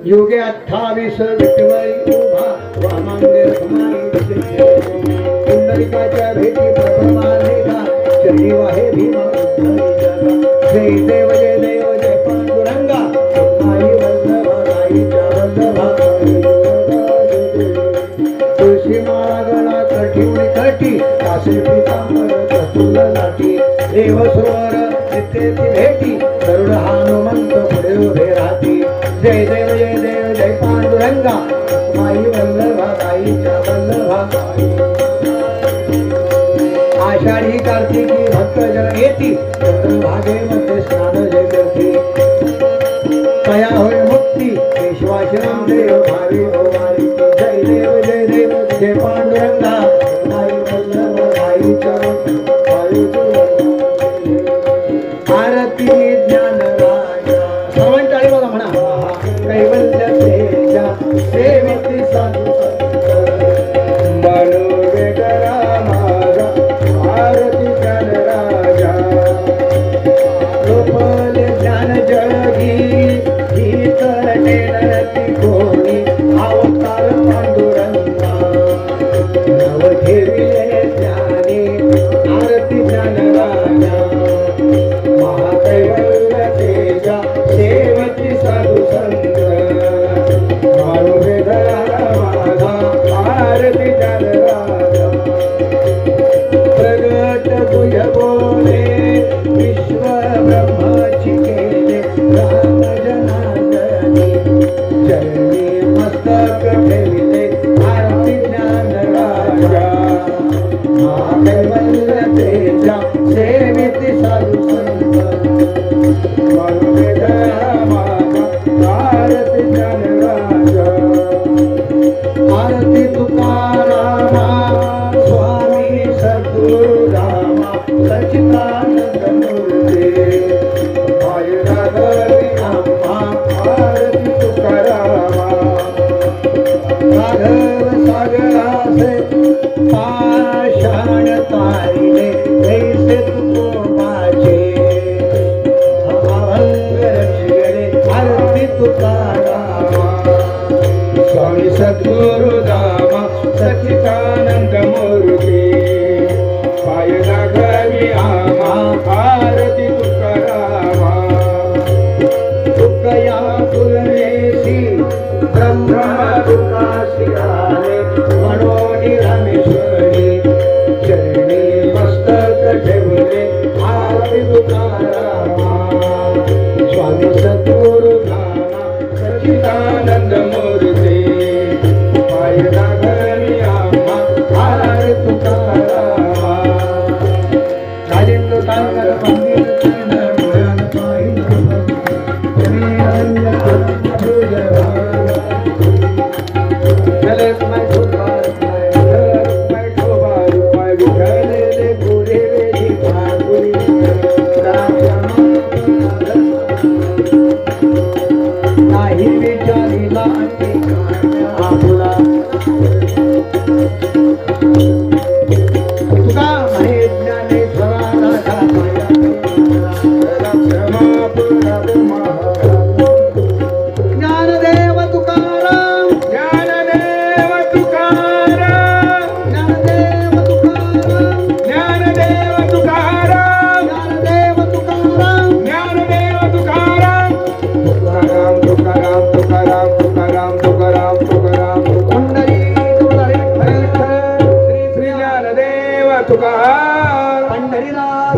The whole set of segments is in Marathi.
योगे 28 विठ्ठल उभा वामांगे समाई पुंडलिकाच्या भेटी प्रथमाने का चढी वाहे भीमा जय देव जय देव जय पांडुरंगा आई वल्लभा आईच्या वल्लभा तुळशी माळा गळा कठीण कठी कासे पितांबर कस्तुल लाटी देव सरोवर नित्य ती भेटी गरुड हनुमंत पुढे उभे राहती जय देव जय देव जय पांडुरंगा आई वल्लभा आईच्या वल्लभा आषाढी कार्तिकी भक्तजन येती भागेमध्ये स्नान जय करती तया होय मुक्ती विश्वासनाम देव भावी होवारी जय देव जय देव जय पांडुरंगा आई वल्लभ आईच्या आरती ज्ञान राजा श्रवण टाळी बघा म्हणा कैवल्य तेजा सेविती साधू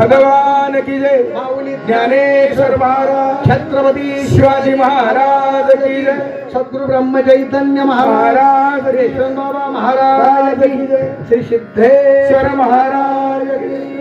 भगवान की जय। ज्ञानेश्वर महाराज, छत्रपती शिवाजी महाराज की जय। सद्गुरु ब्रह्म चैतन्य महाराज, बाबा महाराज की जय। श्री सिद्धेश्वर महाराज की जय।